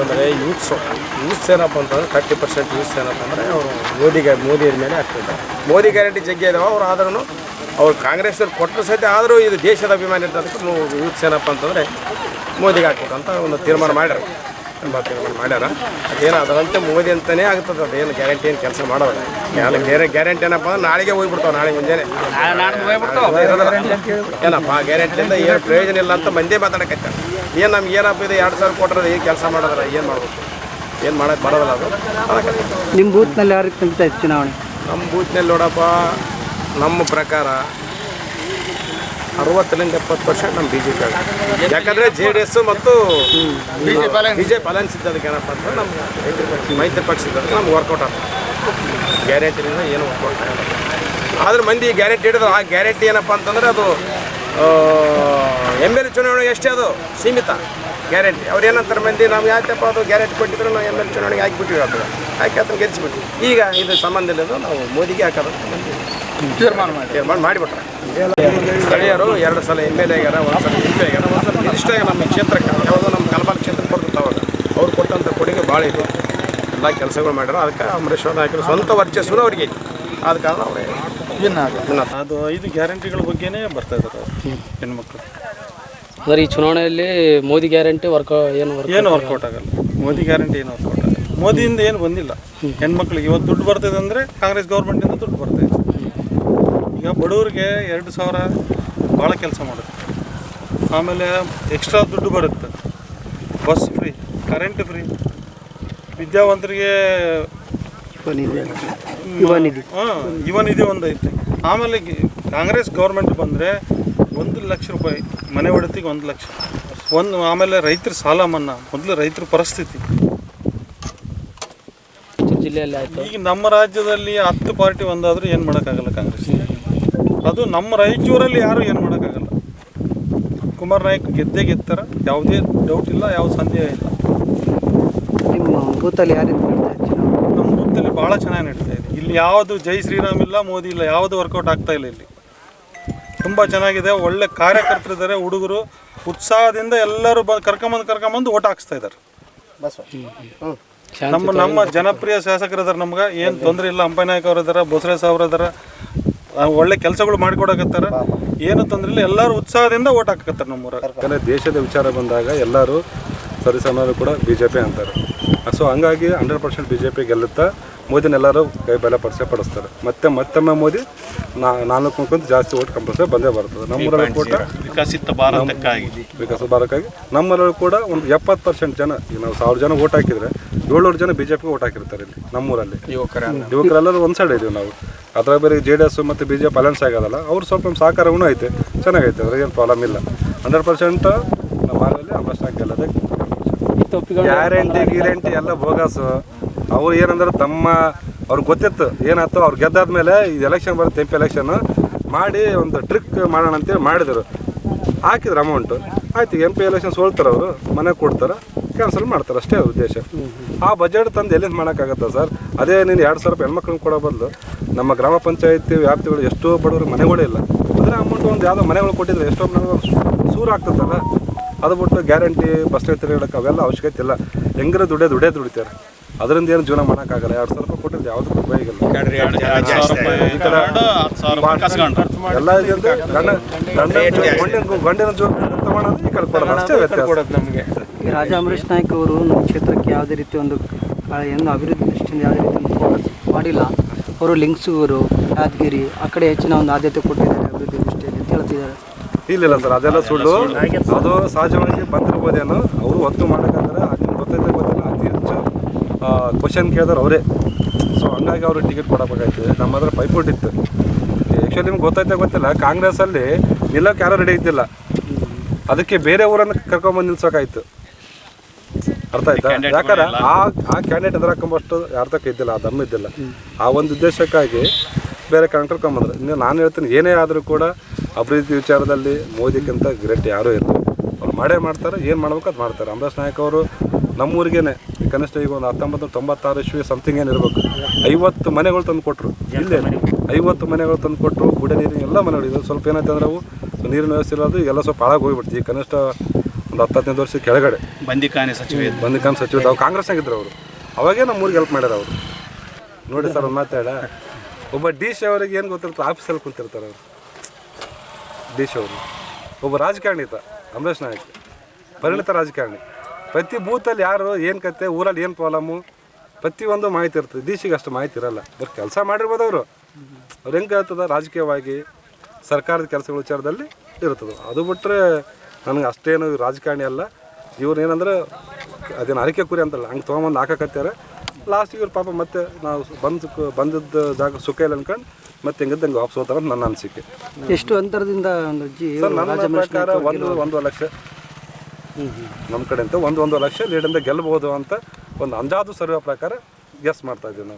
ಅಂದರೆ ಯೂತ್ಸ್ ಏನಪ್ಪ ಅಂತಂದರೆ 30% ಯೂತ್ಸ್ ಏನಪ್ಪ ಅಂದರೆ ಅವರು ಮೋದಿಯ ಮೇಲೆ ಆಗ್ತಿದ್ದಾರೆ. ಮೋದಿ ಗ್ಯಾರಂಟಿ ಜಗ್ಗಿ ಇದಾವೆ. ಅವ್ರು ಆದ್ರೂ ಅವ್ರು ಕಾಂಗ್ರೆಸ್ಸಲ್ಲಿ ಕೊಟ್ಟರು ಸಹಿತ ಆದರೂ ಇದು ದೇಶದ ಅಭಿಮಾನಿ ಇರ್ತದಕ್ಕೆ ಯೂತ್ಸ್ ಏನಪ್ಪ ಅಂತಂದರೆ ಮೋದಿಗೆ ಹಾಕ್ಬೇಕಂತ ಒಂದು ತೀರ್ಮಾನ ಮಾಡ್ಯಾರ. ಅದೇನು ಅದರಂತೆ ಮೋದಿ ಅಂತಲೇ ಆಗ್ತದೆ. ಅದೇನು ಗ್ಯಾರಂಟಿ ಏನು ಕೆಲಸ ಮಾಡೋದು ಬೇರೆ ಗ್ಯಾರಂಟಿ ಏನಪ್ಪ ಅಂದ್ರೆ ನಾಳೆಗೆ ಹೋಗ್ಬಿಡ್ತಾವೆ. ನಾಳೆ ಮುಂಜಾನೆ ಏನಪ್ಪ ಗ್ಯಾರಂಟಿಯಿಂದ ಏನು ಪ್ರಯೋಜನ ಇಲ್ಲ ಅಂತ ಮಂದಿ ಮಾತಾಡಕತ್ತಾರೆ. ಏನು ನಮ್ಗೆ ಏನಪ್ಪ ಇದು 2,000 ಕೊಟ್ಟರೆ ಏನು ಕೆಲಸ ಮಾಡೋದ್ರ ಏನು ಮಾಡ್ಬೇಕು, ಏನು ಮಾಡೋಕ್ಕೆ ಬರೋದಿಲ್ಲ ಅದು. ನಿಮ್ಮ ಬೂತ್ನಲ್ಲಿ ಯಾವ ರೀತಿ ಚುನಾವಣೆ? ನಮ್ಮ ಬೂತ್ನಲ್ಲಿ ನೋಡಪ್ಪ, ನಮ್ಮ ಪ್ರಕಾರ 60ರಿಂದ 70% ನಮ್ಮ BJP ಆಗುತ್ತೆ. ಯಾಕಂದರೆ JDS ಮತ್ತು BJP ಅಲಯನ್ಸ್ ಇದ್ದದಕ್ಕೆ ಏನಪ್ಪ ಅಂದ್ರೆ ನಮ್ಮ ಮೈತ್ರಿ ಪಕ್ಷ ಇದ್ದದಕ್ಕೆ ನಮ್ಗೆ ವರ್ಕೌಟ್ ಆಗ್ತದೆ. ಗ್ಯಾರಂಟಿನಿಂದ ಏನು ವರ್ಕೌಟ್ ಆಗಲ್ಲ. ಆದ್ರೆ ಮಂದಿ ಗ್ಯಾರಂಟಿ ಹಿಡಿದು ಆ ಗ್ಯಾರಂಟಿ ಏನಪ್ಪ ಅಂತಂದರೆ ಅದು MLA ಚುನಾವಣೆಗೆ ಅಷ್ಟೇ ಅದು ಸೀಮಿತ ಗ್ಯಾರಂಟಿ. ಅವ್ರು ಏನಂತಾರೆ ಮಂದಿ, ನಾವು ಯಾಕಪ್ಪ ಅದು ಗ್ಯಾರಂಟಿ ಕೊಟ್ಟಿದ್ರು ನಾವು MLA ಚುನಾವಣೆಗೆ ಹಾಕಿಬಿಟ್ಟಿವಿ ಅದು ಹಾಕಿ ಅದನ್ನು ಗೆಲ್ಲಿಸ್ಬಿಟ್ಟು ಈಗ ಇದು ಸಂಬಂಧ ಇಲ್ಲದು ನಾವು ಮೋದಿಗೆ ಹಾಕೋದು ಮಂದಿ ತೀರ್ಮಾನ ಮಾಡಿಬಿಟ್ರೆ. ಸ್ಥಳೀಯರು 2 ಸಲ MLA ಆಗ್ಯಾರ, 1 ಸಲ MP ಆಗ್ಯಾರ, 1 ಸಲ ಮಿನಿಸ್ಟರ್ ಆಗ್ಯಾರ. ನಮ್ಮ ಕ್ಷೇತ್ರಕ್ಕೆ ಯಾವುದೋ ನಮ್ಮ ಕಲಬಾಗ ಕ್ಷೇತ್ರಕ್ಕೆ ಬರ್ತಿತ್ತು ಅವಾಗ. ಅವ್ರು ಕೊಟ್ಟಂಥ ಕೊಡುಗೆ ಭಾಳ ಇದೆ. ಎಲ್ಲ ಕೆಲಸಗಳು ಮಾಡ್ಯಾರ. ಅದಕ್ಕೆ ಅಂಬರೀಷ್ ನಾಯಕರು ಸ್ವಂತ ವರ್ಚಸ್ಸು ಅವ್ರಿಗೆ ಆದ ಕಾರಣ ಅವರೇ ಅದು 5 ಗ್ಯಾರಂಟಿಗಳ ಬಗ್ಗೆನೇ ಬರ್ತಾ ಇದ್ದಾರೆ ಹೆಣ್ಮಕ್ಳು. ಅಂದರೆ ಈ ಚುನಾವಣೆಯಲ್ಲಿ ಮೋದಿ ಗ್ಯಾರಂಟಿ ಏನು ವರ್ಕೌಟ್ ಆಗಲ್ಲ. ಮೋದಿ ಗ್ಯಾರಂಟಿ ಏನು ವರ್ಕೌಟ್ ಆಗಲ್ಲ. ಮೋದಿಯಿಂದ ಏನು ಬಂದಿಲ್ಲ ಹೆಣ್ಮಕ್ಳಿಗೆ. ಇವತ್ತು ದುಡ್ಡು ಬರ್ತಿದೆ ಅಂದರೆ ಕಾಂಗ್ರೆಸ್ ಗೌರ್ಮೆಂಟಿಂದ ದುಡ್ಡು ಬರ್ತಾಯಿದೆ. ಈಗ ಬಡವರಿಗೆ 2,000 ಭಾಳ ಕೆಲಸ ಮಾಡುತ್ತೆ. ಆಮೇಲೆ ಎಕ್ಸ್ಟ್ರಾ ದುಡ್ಡು ಬರುತ್ತೆ. ಬಸ್ ಫ್ರೀ, ಕರೆಂಟ್ ಫ್ರೀ, ವಿದ್ಯಾವಂತರಿಗೆ ಯುವ ನಿಧಿ ಒಂದು ಐತೆ. ಆಮೇಲೆ ಕಾಂಗ್ರೆಸ್ ಗೌರ್ಮೆಂಟ್ ಬಂದರೆ 1 ಲಕ್ಷ ರೂಪಾಯಿ ಮನೆ ಒಡತಿಗೆ 1 ಲಕ್ಷ. ಆಮೇಲೆ ರೈತರ ಸಾಲ ಮನ್ನಾ. ಮೊದಲು ರೈತರ ಪರಿಸ್ಥಿತಿ ಜಿಲ್ಲೆಯಲ್ಲಿ ಆಯಿತು. ಈಗ ನಮ್ಮ ರಾಜ್ಯದಲ್ಲಿ 10 ಪಾರ್ಟಿ ಒಂದಾದರೂ ಏನು ಮಾಡೋಕ್ಕಾಗಲ್ಲ ಕಾಂಗ್ರೆಸ್. ಅದು ನಮ್ಮ ರಾಯಚೂರಲ್ಲಿ ಯಾರೂ ಏನು ಮಾಡೋಕ್ಕಾಗಲ್ಲ. ಕುಮಾರ್ ನಾಯಕ್ ಗೆದ್ತಾರ, ಯಾವುದೇ ಡೌಟ್ ಇಲ್ಲ, ಯಾವ ಸಂದೇಹ ಇಲ್ಲ. ನಿಮ್ಮ ಬೂತಲ್ಲಿ ಯಾರು? ನಮ್ಮ ಬೂತಲ್ಲಿ ಭಾಳ ಚೆನ್ನಾಗಿ ನಡೀತಾ ಇದೆ. ಇಲ್ಲಿ ಯಾವುದು ಜೈ ಶ್ರೀರಾಮ್ ಇಲ್ಲ, ಮೋದಿ ಇಲ್ಲ, ಯಾವುದು ವರ್ಕೌಟ್ ಆಗ್ತಾ ಇಲ್ಲ. ಇಲ್ಲಿ ತುಂಬ ಚೆನ್ನಾಗಿದೆ. ಒಳ್ಳೆ ಕಾರ್ಯಕರ್ತರಿದ್ದಾರೆ. ಹುಡುಗರು ಉತ್ಸಾಹದಿಂದ ಎಲ್ಲರೂ ಕರ್ಕೊಂಬಂದು ಓಟ್ ಹಾಕ್ಸ್ತಾ ಇದ್ದಾರೆ. ನಮ್ಮ ಜನಪ್ರಿಯ ಶಾಸಕರಿದ್ದಾರೆ. ನಮ್ಗೆ ಏನು ತೊಂದರೆ ಇಲ್ಲ. ಅಂಪನಾಯಕ್ ಅವರು ಇದ್ದಾರೆ, ಬಸವರಾಜ್ ಅವರು ಇದ್ದಾರೆ. ಒಳ್ಳೆ ಕೆಲಸಗಳು ಮಾಡಿಕೊಡಕತ್ತಾರ. ಏನು ತೊಂದರೆ ಇಲ್ಲ. ಎಲ್ಲರೂ ಉತ್ಸಾಹದಿಂದ ಓಟ್ ಹಾಕತ್ತಾರೆ ನಮ್ಮೂರಾಗ. ದೇಶದ ವಿಚಾರ ಬಂದಾಗ ಎಲ್ಲರೂ ಸರಿಸಮಾನರು ಕೂಡ BJP ಅಂತಾರೆ. ಸೊ ಹಂಗಾಗಿ 100% BJP ಗೆಲ್ಲುತ್ತಾ ಮೋದಿನೆಲ್ಲರೂ ಕೈ ಬಲಪಡಿಸ್ತಾರೆ. ಮತ್ತೊಮ್ಮೆ ಮೋದಿ 400 ಜಾಸ್ತಿ ಓಟ್ ಕಂಪಲ್ಸರಿ ಬಂದೇ ಬರ್ತದೆ. ನಮ್ಮೂರಲ್ಲಿ ಕೂಡ ವಿಕಸಿತ ಭಾರತಕ್ಕಾಗಿ ನಮ್ಮೂರಲ್ಲಿ ಕೂಡ ಒಂದು 70% ಜನ, ಈಗ ನಾವು 1000 ಜನ ಓಟ್ ಹಾಕಿದರೆ 700 ಜನ BJP ಓಟ್ ಹಾಕಿರ್ತಾರೆ. ಇಲ್ಲಿ ನಮ್ಮೂರಲ್ಲಿ ಯುವಕರೆಲ್ಲರೂ ಒಂದು ಸೈಡ್ ಇದೀವಿ ನಾವು. ಅದರ ಬೇರೆ JDS ಮತ್ತು BJP ಅಲಯನ್ಸ್ ಆಗೋದಲ್ಲ, ಅವ್ರು ಸ್ವಲ್ಪ ನಮ್ಮ ಸಹಕಾರವೂ ಐತೆ, ಚೆನ್ನಾಗೈತೆ. ಅದ್ರಾಗೇನು ಪ್ರಾಬ್ಲಮ್ ಇಲ್ಲ. 100% ನಮ್ಮ ಹಾಲಲ್ಲಿ ಅಂಬರೀಷ್ ಗೆಲ್ಲದೆ. ಗ್ಯಾರಂಟಿ ಎಲ್ಲ ಬೋಗಸು. ಅವ್ರು ಏನಂದ್ರೆ ಅವ್ರಿಗೆ ಗೊತ್ತಿತ್ತು ಏನಾಯ್ತು. ಅವ್ರು ಗೆದ್ದಾದ್ಮೇಲೆ ಇದು ಎಲೆಕ್ಷನ್ ಬರುತ್ತೆ, MP ಎಲೆಕ್ಷನ್ ಮಾಡಿ ಒಂದು ಟ್ರಿಕ್ ಮಾಡೋಣ ಅಂತೇಳಿ ಮಾಡಿದರು. ಹಾಕಿದ್ರು ಅಮೌಂಟು. ಆಯ್ತು, MP ಎಲೆಕ್ಷನ್ ಸೋಲ್ತಾರೆ, ಅವರು ಮನೆಗೆ ಕೊಡ್ತಾರೆ, ಕ್ಯಾನ್ಸಲ್ ಮಾಡ್ತಾರೆ, ಅಷ್ಟೇ ಅವ್ರ ಉದ್ದೇಶ. ಆ ಬಜೆಟ್ ತಂದು ಎಲ್ಲಿಂದ ಮಾಡೋಕ್ಕಾಗತ್ತೆ ಸರ್? ಅದೇ ನೀನು 2,000 ರೂಪಾಯಿ ಹೆಣ್ಮಕ್ಳಿಗೆ ಕೊಡೋ ಬದಲು ನಮ್ಮ ಗ್ರಾಮ ಪಂಚಾಯತಿ ವ್ಯಾಪ್ತಿಗಳು ಎಷ್ಟೋ ಬಡವರು ಮನೆಗಳೇ ಇಲ್ಲ. ಅಂದರೆ ಅಮೌಂಟ್ ಒಂದು ಯಾವುದೋ ಮನೆಗಳು ಕೊಟ್ಟಿದ್ರೆ ಎಷ್ಟೋ ಮನೆಗಳು ಸೂರು ಆಗ್ತದಲ್ಲ. ಅದು ಬಿಟ್ಟು ಗ್ಯಾರಂಟಿ ಬಸ್ ತಿರುಗಾಡೋಕೆ ಅವೆಲ್ಲ ಅವಶ್ಯಕತೆ ಇಲ್ಲ. ಹೆಂಗರ ದುಡಿತಾರೆ. ಅದರಿಂದ ಏನು ಜೀವನ ಮಾಡೋಕ್ಕಾಗಲ್ಲ. 2,000 ರೂಪಾಯಿ ಕೊಟ್ಟಿದ್ದು ಯಾವುದಕ್ಕೂ ಉಪಯೋಗ ಇಲ್ಲ. ಎಲ್ಲ ಇದೆ. ಗಂಡಿನ ಜೋರು ತಗೊಳ್ಳೋದು ಈ ಕಡೆ ಕೊಡೋದು, ಅಷ್ಟೇ ವ್ಯತ್ಯಾಸ ನಮಗೆ. ರಾಜಾ ಅಂಬರೀಷ್ ನಾಯಕ್ ಅವರು ನಮ್ಮ ಕ್ಷೇತ್ರಕ್ಕೆ ಯಾವುದೇ ರೀತಿ ಒಂದು ಏನು ಅಭಿವೃದ್ಧಿ ದೃಷ್ಟಿಯಿಂದ ಯಾವುದೇ ರೀತಿ ಒಂದು ಫೋಕಸ್ ಮಾಡಿಲ್ಲ. ಅವರು ಲಿಂಗಸೂರು, ಯಾದಗಿರಿ ಆ ಕಡೆ ಹೆಚ್ಚಿನ ಒಂದು ಆದ್ಯತೆ ಕೊಟ್ಟಿದ್ದಾರೆ ಅಭಿವೃದ್ಧಿ ದೃಷ್ಟಿಯಲ್ಲಿ ಅಂತ ಹೇಳ್ತಿದ್ದಾರೆ. ಇಲ್ಲ ಸರ್, ಅದೆಲ್ಲ ಸುಳ್ಳು. ಅದು ಸಹಜವಾಗಿ ಬಂದಿರ್ಬೋದೇನೋ. ಅವರು ಒತ್ತು ಮಾಡೋಕ್ಕಂದ್ರೆ ನಿಮ್ಗೆ ಗೊತ್ತಿಲ್ಲ. ಅತಿ ಹೆಚ್ಚು ಕ್ವಶನ್ ಕೇಳಿದ್ರೆ ಅವರೇ. ಸೊ ಹಂಗಾಗಿ ಅವರು ಟಿಕೆಟ್ ಕೊಡಬೇಕಾಯ್ತು. ನಮ್ಮ ಹತ್ರ ಪೈಪೋಟ್ ಇತ್ತು. ಆ್ಯಕ್ಚುಲಿ ನಿಮ್ಗೆ ಗೊತ್ತಿಲ್ಲ, ಕಾಂಗ್ರೆಸ್ಸಲ್ಲಿ ನಿಲ್ಲೋಕೆ ಯಾರೂ ರೆಡಿ ಇದ್ದಿಲ್ಲ. ಅದಕ್ಕೆ ಬೇರೆ ಊರನ್ನು ಕರ್ಕೊಂಬಂದು ನಿಲ್ಸೋಕಾಯ್ತು. ಅರ್ಥ ಆಯ್ತಾ? ಯಾಕಂದ್ರೆ ಆ ಕ್ಯಾಂಡಿಡೇಟ್ ಎದುರಾಕೊಂಬಷ್ಟು ಯಾರ್ದಕ್ಕೆ ಇದ್ದಿಲ್ಲ, ಆ ದಮ್ ಇದ್ದಿಲ್ಲ. ಆ ಒಂದು ಉದ್ದೇಶಕ್ಕಾಗಿ ಬೇರೆ ಕರ್ಕೊಂಬಂದ್ರೆ. ಇನ್ನು ನಾನು ಹೇಳ್ತೀನಿ, ಏನೇ ಆದರೂ ಕೂಡ ಅಭಿವೃದ್ಧಿ ವಿಚಾರದಲ್ಲಿ ಮೋದಿಗಿಂತ ಗ್ರೇಟ್ ಯಾರೂ ಇಲ್ಲ. ಅವ್ರು ಮಾಡ್ತಾರೆ. ಏನು ಮಾಡ್ಬೇಕು ಅದು ಮಾಡ್ತಾರೆ. ಅಂಬರೀಷ್ ನಾಯಕ್ ಅವರು ನಮ್ಮೂರಿಗೇನೆ ಕನಿಷ್ಠ ಈಗ ಒಂದು 1996 ಇಸ್ವಿ ಸಮಥಿಂಗ್ ಏನಿರ್ಬೇಕು, 50 ಮನೆಗಳು ತಂದು ಕೊಟ್ಟರು. ಇಲ್ಲೇ 50 ಮನೆಗಳು ತಂದು ಕೊಟ್ಟರು. ಕುಡಿಯೋ ನೀರಿನ ಎಲ್ಲ ಮನೆಗಳು. ಇದು ಸ್ವಲ್ಪ ಏನಾಯ್ತು ಅಂದರೆ ಅವು ನೀರಿನ ವ್ಯವಸ್ಥೆ ಇರೋದು ಎಲ್ಲ ಸ್ವಲ್ಪ ಹಾಳಾಗಿ ಹೋಗ್ಬಿಡ್ತೀವಿ. ಕನಿಷ್ಠ ಒಂದು 10-15 ವರ್ಷದ ಕೆಳಗಡೆ ಬಂದಿಖಾನೆ ಸಚಿವ ಬಂದಿಖಾನ್ ಸಚಿವ ಅವ್ರು ಕಾಂಗ್ರೆಸ್ನಾಗಿದ್ರು ಅವರು. ಅವಾಗೇ ನಮ್ಮ ಊರಿಗೆ ಹೆಲ್ಪ್ ಮಾಡ್ಯಾರ ಅವರು. ನೋಡಿ ಸರ್ ಒಂದು ಮಾತಾಡ, ಒಬ್ಬ ಡಿ ಸಿ ಅವರಿಗೆ ಏನು ಗೊತ್ತಿರ್ತಾರೆ, ಆಫೀಸಲ್ಲಿ ಕುಂತಿರ್ತಾರೆ ಅವರು ಡಿ ಸಿ ಅವರು. ಒಬ್ಬ ರಾಜಕಾರಣಿ ಇದ್ದ ಅಮರೇಶ್ ನಾಯಕ್, ಪರಿಣಿತ ರಾಜಕಾರಣಿ. ಪ್ರತಿ ಬೂತಲ್ಲಿ ಯಾರು ಏನು ಕತೆ, ಊರಲ್ಲಿ ಏನು ಪ್ರಾಬ್ಲಮ್ಮು, ಪ್ರತಿಯೊಂದು ಮಾಹಿತಿ ಇರ್ತದೆ. ಡಿ ಸಿಗೆ ಅಷ್ಟು ಮಾಹಿತಿ ಇರಲ್ಲ. ಬಟ್ ಕೆಲಸ ಮಾಡಿರ್ಬೋದು ಅವರು. ಅವ್ರು ಹೆಂಗೆ ಹೇಳ್ತದೆ, ರಾಜಕೀಯವಾಗಿ ಸರ್ಕಾರದ ಕೆಲಸಗಳ ವಿಚಾರದಲ್ಲಿ ಇರ್ತದೆ. ಅದು ಬಿಟ್ಟರೆ ನನಗೆ ಅಷ್ಟೇನು ರಾಜಕಾರಣಿ ಅಲ್ಲ. ಇವ್ರು ಏನಂದ್ರೆ ಅದೇನು ಅರಿಕೆ ಕುರಿ ಅಂತಲ್ಲ, ಹಂಗೆ ತೊಗೊಂಬಂದು ಹಾಕಕತ್ತಾರೆ. ಲಾಸ್ಟಿಗೆ ಇವ್ರು ಪಾಪ ಮತ್ತೆ ನಾವು ಬಂದದ್ದು ಜಾಗ ಸುಖ ಇಲ್ಲ ಅನ್ಕೊಂಡು ಮತ್ತೆ ಹೆಂಗಿದ್ದಂಗೆ ವಾಪಸ್ ಹೋಗ್ತಾರೆ ಅಂತ ನನ್ನ ಅನಿಸಿಕೆ. ಎಷ್ಟು ಅಂತರದಿಂದ ಒಂದು ಅಜ್ಜಿ ಸರ್ ನನ್ನ ಪ್ರಕಾರ 1.5 ಲಕ್ಷ ನಮ್ಮ ಕಡೆ ಅಂತ 1.5 ಲಕ್ಷ ಲೀಡಿಂದ ಗೆಲ್ಲಬಹುದು ಅಂತ ಒಂದು ಅಂದಾಜು ಸರ್ವೆ ಪ್ರಕಾರ ಗೆಸ್ ಮಾಡ್ತಾ ಇದ್ದೀವಿ ನಾವು.